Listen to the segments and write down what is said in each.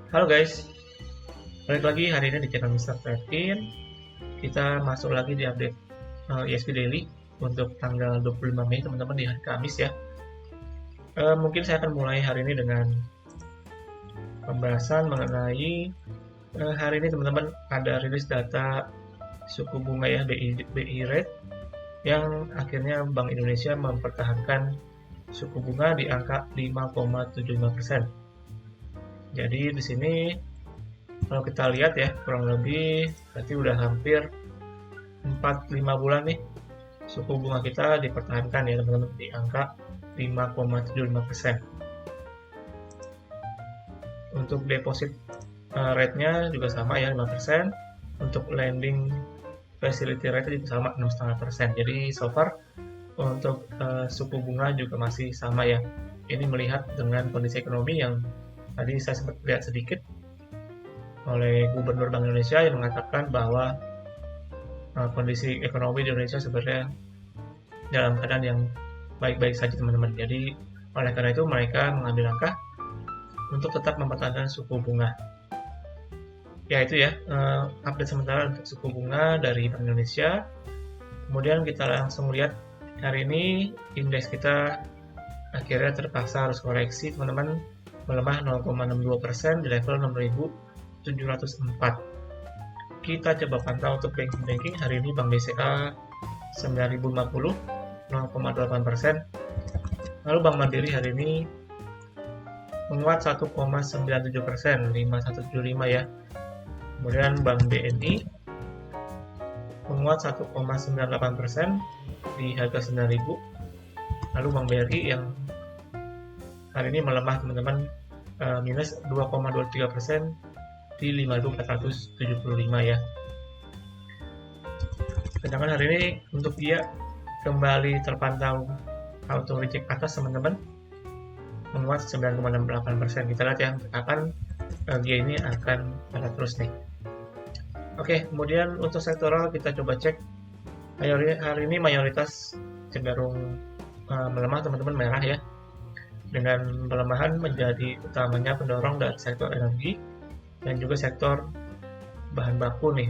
Halo guys, balik lagi hari ini di channel Mr. Trevin. Kita masuk lagi di update ESP Daily untuk tanggal 25 Mei teman-teman di hari Kamis ya. Mungkin saya akan mulai hari ini dengan pembahasan mengenai hari ini teman-teman ada rilis data suku bunga ya BI rate yang akhirnya Bank Indonesia mempertahankan suku bunga di angka 5,75%. Jadi di sini kalau kita lihat ya kurang lebih berarti udah hampir 4-5 bulan nih suku bunga kita dipertahankan ya teman-teman di angka 5,75%. Untuk deposit rate-nya juga sama ya 5%. Untuk lending facility rate juga sama 6,5%. Jadi so far untuk suku bunga juga masih sama ya. Ini melihat dengan kondisi ekonomi yang tadi saya sempat lihat sedikit oleh Gubernur Bank Indonesia yang mengatakan bahwa kondisi ekonomi di Indonesia sebenarnya dalam keadaan yang baik-baik saja teman-teman. Jadi oleh karena itu mereka mengambil langkah untuk tetap mempertahankan suku bunga. Ya itu ya update sementara untuk suku bunga dari Bank Indonesia. Kemudian kita langsung lihat hari ini indeks kita akhirnya terpaksa harus koreksi teman-teman, melemah 0,62% di level 6.704. Kita coba pantau untuk banking hari ini Bank BCA 9.050 0,8%. Lalu Bank Mandiri hari ini menguat 1,97% 5175 ya. Kemudian Bank BNI menguat 1,98% di harga 9.000. Lalu Bank BRI yang hari ini melemah teman-teman minus 2,23% di 5.475 ya. Sedangkan hari ini untuk dia kembali terpantau auto reject atas teman-teman, menguat 9,68%. Kita lihat ya akan dia ini akan naik terus nih. Oke, kemudian untuk sektoral kita coba cek. Hari ini mayoritas cenderung melemah teman-teman, merah ya. Dengan pelemahan menjadi utamanya pendorong dari sektor energi dan juga sektor bahan baku nih,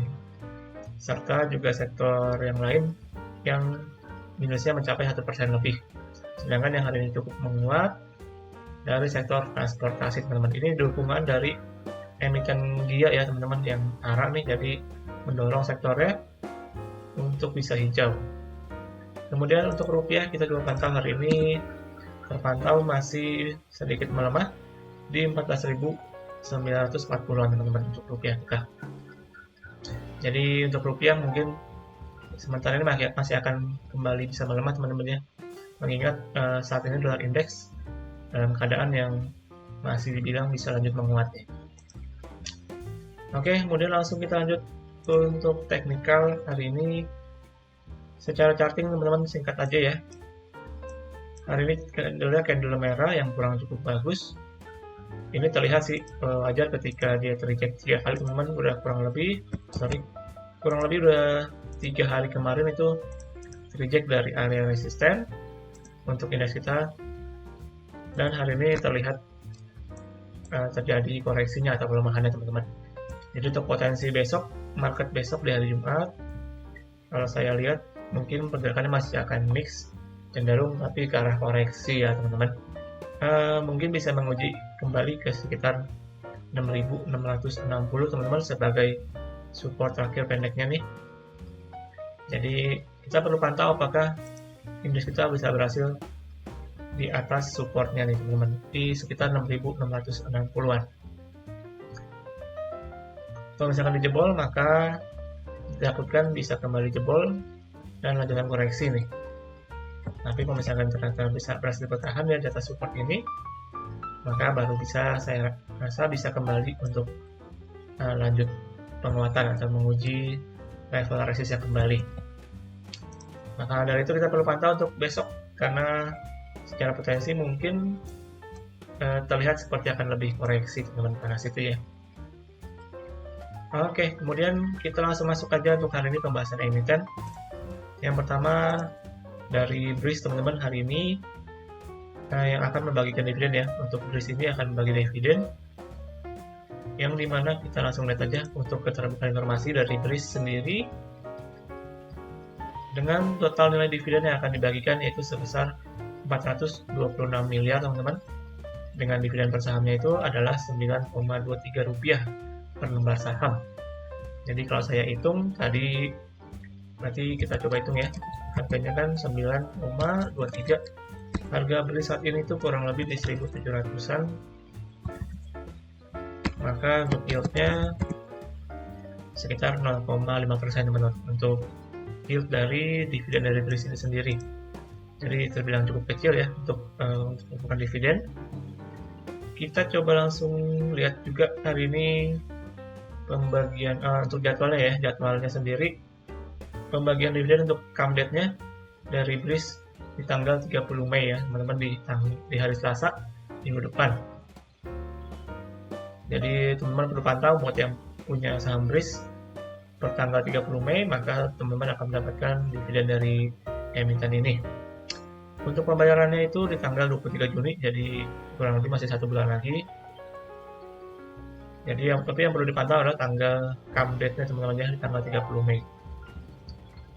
serta juga sektor yang lain yang minusnya mencapai 1% lebih. Sedangkan yang hari ini cukup menguat dari sektor transportasi teman-teman. Ini dukungan dari emiten dia ya teman-teman yang arah nih, jadi mendorong sektornya untuk bisa hijau. Kemudian untuk rupiah kita juga pantau hari ini terpantau masih sedikit melemah di 14.940-an teman-teman untuk rupiah kita. Jadi untuk rupiah mungkin sementara ini masih akan kembali bisa melemah teman-teman ya, mengingat saat ini dolar indeks dalam keadaan yang masih dibilang bisa lanjut menguat ya. Oke, kemudian langsung kita lanjut untuk teknikal hari ini. Secara charting teman-teman singkat aja ya. Hari ini candle merah yang kurang cukup bagus. Ini terlihat sih wajar ketika dia terreject 3 kali teman-teman, udah kurang lebih udah 3 hari kemarin itu terreject dari area resisten untuk indeks kita, dan hari ini terlihat terjadi koreksinya atau pelemahannya teman-teman. Jadi untuk potensi besok, market besok di hari Jumat, kalau saya lihat mungkin pergerakannya masih akan mix, cenderung tapi ke arah koreksi ya teman-teman. Mungkin bisa menguji kembali ke sekitar 6.660 teman-teman sebagai support terakhir pendeknya nih. Jadi kita perlu pantau apakah indeks kita bisa berhasil di atas supportnya nih teman-teman, di sekitar 6.660-an. Kalau misalkan dijebol, maka ditakutkan bisa kembali jebol dan lanjutkan koreksi nih. Tapi kalau misalkan ternyata bisa berhasil bertahan di atas support ini, maka baru bisa, saya rasa bisa kembali untuk lanjut penguatan atau menguji level resistnya kembali. Maka dari itu kita perlu pantau untuk besok, karena secara potensi mungkin terlihat seperti akan lebih koreksi teman-teman pada situ ya. Oke, kemudian kita langsung masuk aja untuk hari ini pembahasan emiten. Yang pertama dari BRIS teman-teman, hari ini yang akan membagikan dividen ya. Untuk BRIS ini akan membagi dividen yang dimana kita langsung lihat aja untuk keterbukaan informasi dari BRIS sendiri. Dengan total nilai dividen yang akan dibagikan yaitu sebesar 426 miliar teman-teman. Dengan dividen per sahamnya itu adalah Rp9,23 per lembar saham. Jadi kalau saya hitung tadi, berarti kita coba hitung ya, harganya kan 9,23. Harga BRIS saat ini itu kurang lebih di 1.700-an. Maka untuk yieldnya sekitar 0,5% teman-teman untuk yield dari dividen dari BRIS ini sendiri. Jadi terbilang cukup kecil ya untuk bukan dividen. Kita coba langsung lihat juga hari ini pembagian untuk jadwalnya ya, jadwalnya sendiri. Pembagian dividen untuk come date-nya dari BRIS di tanggal 30 Mei ya, teman-teman, di hari Selasa minggu depan. Jadi teman-teman perlu pantau buat yang punya saham BRIS per tanggal 30 Mei, maka teman-teman akan mendapatkan dividen dari emiten ini. Untuk pembayarannya itu di tanggal 23 Juni, jadi kurang lebih masih 1 bulan lagi. Jadi tapi yang perlu dipantau adalah tanggal come date-nya teman-teman ya, di tanggal 30 Mei.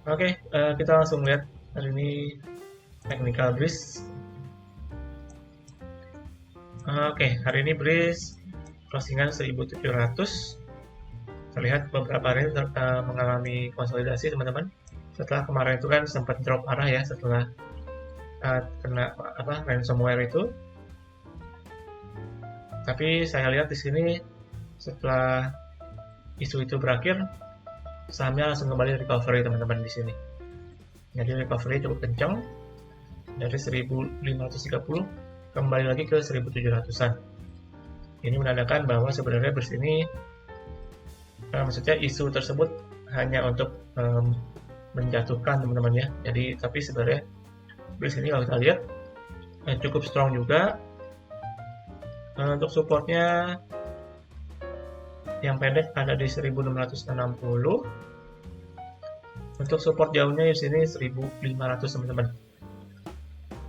Oke, kita langsung lihat hari ini technical BRIS. Oke, hari ini BRIS closingan 1.700. Terlihat beberapa hari ini mengalami konsolidasi teman-teman. Setelah kemarin itu kan sempat drop parah ya setelah kena ransomware itu. Tapi saya lihat di sini setelah isu itu berakhir, sahamnya langsung kembali recovery teman-teman di sini. Jadi recovery cukup kencang dari 1.530 kembali lagi ke 1.700-an. Ini menandakan bahwa sebenarnya BRIS ini maksudnya isu tersebut hanya untuk menjatuhkan teman-teman ya. Jadi tapi sebenarnya BRIS ini kalau kita lihat cukup strong juga. Untuk supportnya yang pendek ada di 1.660. Untuk support jauhnya di sini 1.500 teman-teman.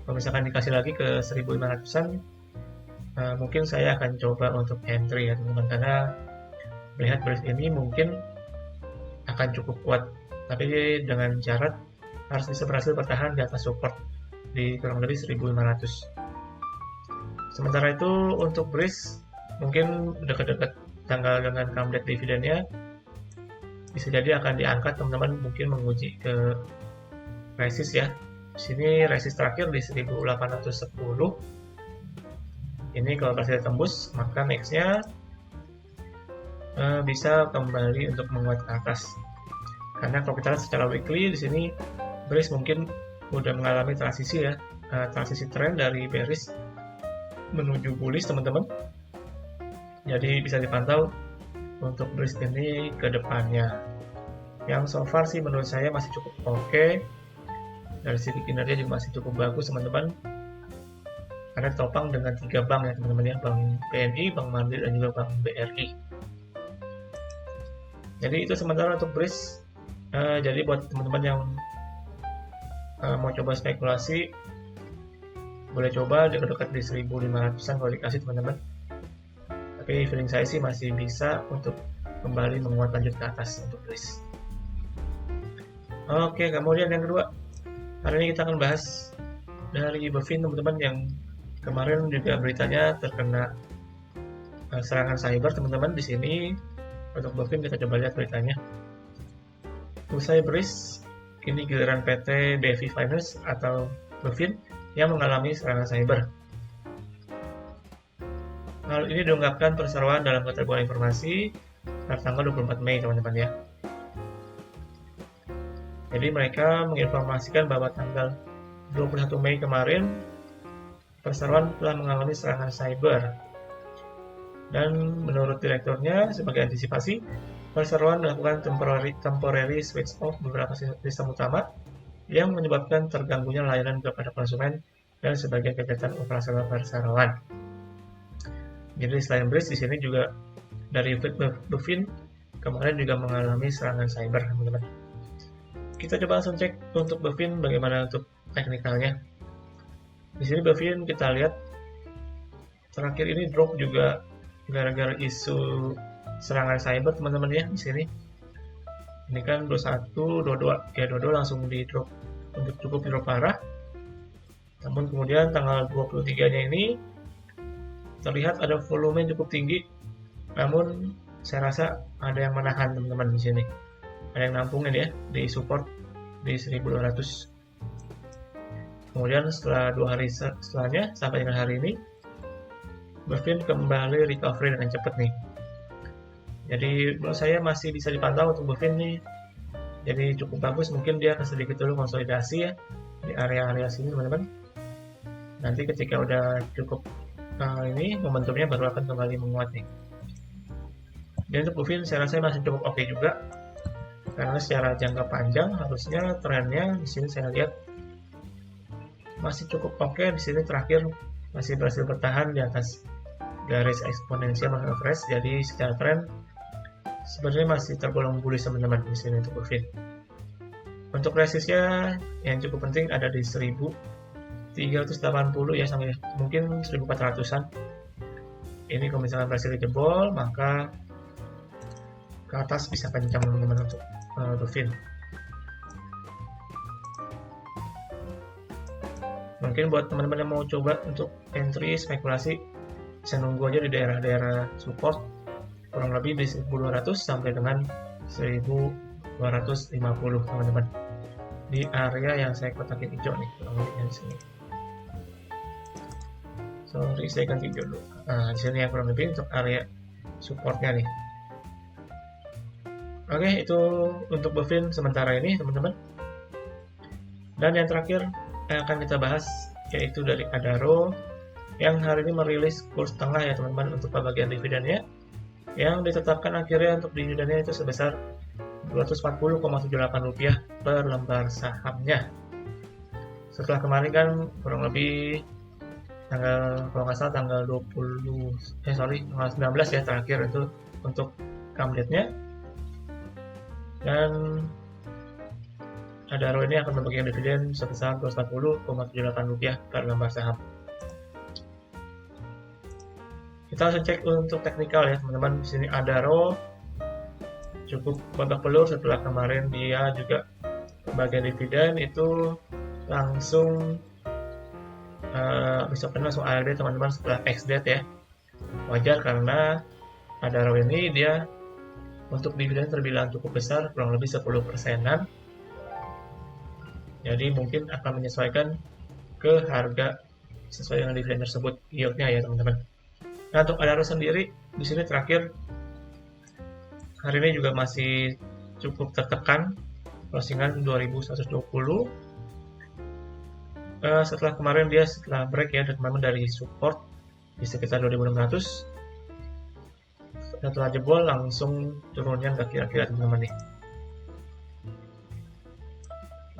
Kalau misalkan dikasih lagi ke 1.500-an, mungkin saya akan coba untuk entry ya teman-teman, karena melihat BRIS ini mungkin akan cukup kuat, tapi dengan syarat harus bisa berhasil bertahan di atas support di kurang lebih 1.500. Sementara itu untuk BRIS mungkin dekat-dekat tanggal dengan come date dividennya bisa jadi akan diangkat teman-teman, mungkin menguji ke resist ya. Di sini resist terakhir di 1.810. Ini kalau berhasil tembus, maka nextnya bisa kembali untuk menguat ke atas. Karena kalau kita lihat secara weekly di sini BRIS mungkin udah mengalami transisi ya, transisi tren dari bearish menuju bullish teman-teman. Jadi bisa dipantau untuk BRIS ini ke depannya. Yang so far sih menurut saya masih cukup oke. Dari segi kinerja juga masih cukup bagus teman-teman. Karena ditopang dengan 3 bank ya teman-teman ya, Bank BNI, Bank Mandiri, dan juga Bank BRI. Jadi itu sementara untuk BRIS. Jadi buat teman-teman yang mau coba spekulasi, boleh coba dekat-dekat di 1.500-an kalau dikasih teman-teman. Tapi feeling saya sih masih bisa untuk kembali menguat lanjut ke atas untuk BRIS. Oke, kemudian yang kedua, hari ini kita akan bahas dari BFIN teman-teman, yang kemarin juga beritanya terkena serangan cyber teman-teman. Di sini untuk BFIN kita coba lihat beritanya. Usai BRIS, ini giliran PT BFI Finance atau BFIN yang mengalami serangan cyber. Hal ini diungkapkan perseroan dalam keterbukaan informasi pada tanggal 24 Mei teman-teman ya. Jadi mereka menginformasikan bahwa tanggal 21 Mei kemarin perseroan telah mengalami serangan cyber. Dan menurut direkturnya, sebagai antisipasi, perseroan melakukan temporary switch off beberapa sistem utama yang menyebabkan terganggunya layanan kepada konsumen dan sebagai kegiatan operasional perseroan. Jadi selain BRIS, di sini juga dari BFIN kemarin juga mengalami serangan cyber teman-teman. Kita coba langsung cek untuk BFIN bagaimana untuk teknikalnya. Di sini BFIN kita lihat terakhir ini drop juga gara-gara isu serangan cyber teman-teman ya di sini. Ini kan 21, 22 ya, 22 langsung di drop untuk cukup di drop parah. Namun kemudian tanggal 23-nya ini terlihat ada volume yang cukup tinggi. Namun saya rasa ada yang menahan teman-teman di sini. Ada yang nampungin ya di support di 1200. Kemudian setelah 2 hari setelahnya sampai dengan hari ini, Bovin kembali recovery dengan cepat nih. Jadi menurut saya masih bisa dipantau untuk Bovin nih. Jadi cukup bagus, mungkin dia akan sedikit dulu konsolidasi ya di area-area sini teman-teman. Nanti ketika udah cukup ini momentumnya baru akan kembali menguat nih. Dan untuk Bovin saya rasa masih cukup oke juga. Karena secara jangka panjang harusnya trennya di sini saya lihat masih cukup oke. Di sini terakhir masih berhasil bertahan di atas garis eksponensial moving average. Jadi secara tren sebenarnya masih tergolong bullish teman-teman di sini untuk Bovin. Untuk resistnya yang cukup penting ada di 1380 ya, sampai mungkin 1400-an. Ini kalau misalkan berhasil dijebol, maka ke atas bisa kencang teman-teman untuk Bovin. Mungkin buat teman-teman yang mau coba untuk entry spekulasi, bisa nunggu aja di daerah-daerah support kurang lebih di 1200 sampai dengan 1250 teman-teman, di area yang saya kotakin hijau nih, kurang lebih di sini. Sorry, saya ganti hijau dulu. Nah, di sini ya kurang lebih untuk area supportnya nih. Oke, itu untuk Bovin sementara ini teman-teman. Dan yang terakhir yang akan kita bahas yaitu dari Adaro yang hari ini merilis kurs tengah ya teman-teman untuk pembagian dividennya, yang ditetapkan akhirnya untuk dividennya itu sebesar Rp240,78 per lembar sahamnya. Setelah kemarin kan kurang lebih tanggal, kalau nggak salah tanggal 19 ya terakhir itu untuk come date-nya. Dan Adaro ini akan membagikan dividen sebesar Rp240,78 per lembar saham. Kita langsung cek untuk teknikal ya teman-teman. Di sini Adaro cukup babak belur setelah kemarin dia juga pembagian dividen itu langsung besoknya langsung ARD teman-teman setelah X date ya. Wajar karena Adaro ini dia untuk dividen terbilang cukup besar, kurang lebih 10%-an. Jadi mungkin akan menyesuaikan ke harga sesuai dengan dividen tersebut yield-nya ya teman-teman. Nah, untuk Adaro sendiri di sini terakhir hari ini juga masih cukup tertekan, closingan 2120. Setelah kemarin dia setelah break ya teman-teman dari support di sekitar 2600. Setelah jebol langsung turunnya ke kira-kira teman-teman nih.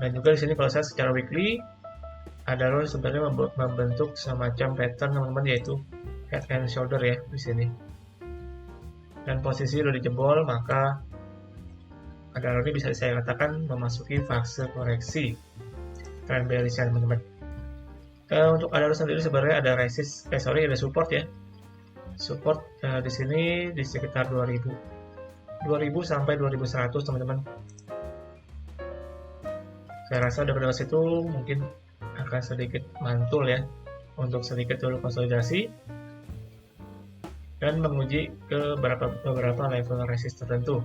Dan juga di sini kalau saya secara weekly, Adaro sebenarnya membentuk semacam pattern teman-teman, yaitu head and shoulder ya di sini. Dan posisi udah dijebol, maka Adaro ini bisa saya katakan memasuki fase koreksi trend bearish teman-teman. Untuk Adaro sendiri sebenarnya ada ada support ya. Support di sini di sekitar 2000 sampai 2100 teman-teman. Saya rasa dari situ mungkin akan sedikit mantul ya untuk sedikit dulu konsolidasi dan menguji ke beberapa level resist tertentu.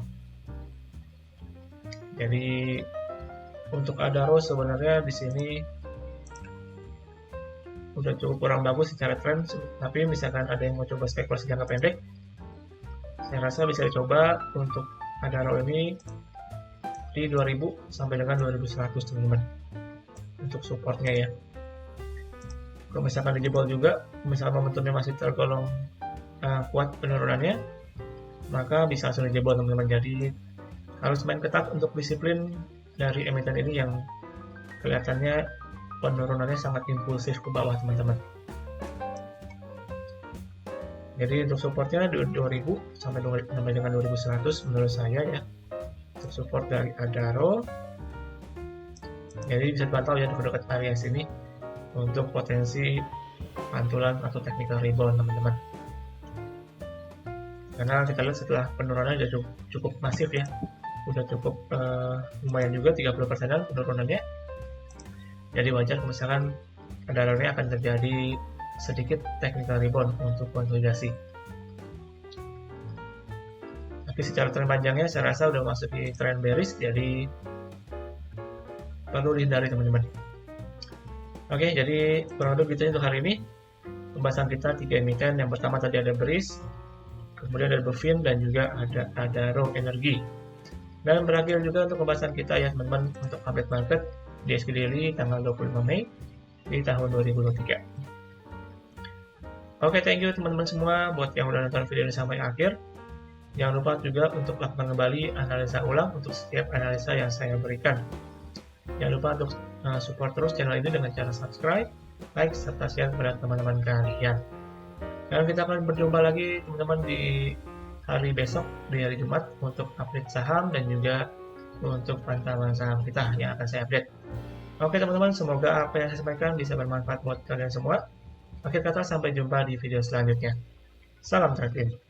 Jadi untuk Adaro sebenarnya di sini udah cukup kurang bagus secara tren, tapi misalkan ada yang mau coba spekulasi jangka pendek, saya rasa bisa dicoba untuk Adaro ini di 2000 sampai dengan 2100 teman-teman untuk supportnya ya. Kalau misalkan dijebol juga, misalkan momentumnya masih tergolong kuat penurunannya, maka bisa langsung dijebol teman-teman. Jadi harus main ketat untuk disiplin dari emiten ini yang kelihatannya penurunannya sangat impulsif ke bawah teman-teman. Jadi untuk supportnya di 2000 sampai dengan 2100 menurut saya ya untuk support dari Adaro. Jadi bisa dipantau ya di dekat area sini untuk potensi pantulan atau technical rebound teman-teman. karena kita lihat setelah penurunannya sudah cukup masif ya, udah cukup lumayan juga 30%-an penurunannya. Jadi wajar misalkan dolarnya akan terjadi sedikit technical rebound untuk konsolidasi. Tapi secara tren panjangnya saya rasa udah masuk di tren bearish, jadi perlu dihindari teman-teman. Oke, jadi kurang lebih gitu untuk hari ini. Pembahasan kita 3 emiten. Yang pertama tadi ada Breeze, kemudian ada Bovin, dan juga ada Rogue Energy. Dan berakhir juga untuk pembahasan kita ya teman-teman untuk update market di SQ Daily tanggal 25 Mei di tahun 2023. Oke, thank you teman-teman semua buat yang udah nonton video ini sampai akhir. Jangan lupa juga untuk lakukan kembali analisa ulang untuk setiap analisa yang saya berikan. Jangan lupa untuk support terus channel ini dengan cara subscribe, like, serta share kepada teman-teman kalian. Dan kita akan berjumpa lagi teman-teman di hari besok, di hari Jumat, untuk update saham dan juga untuk pantauan saham kita yang akan saya update. Oke teman-teman, semoga apa yang saya sampaikan bisa bermanfaat buat kalian semua. Akhir kata, sampai jumpa di video selanjutnya. Salam trading.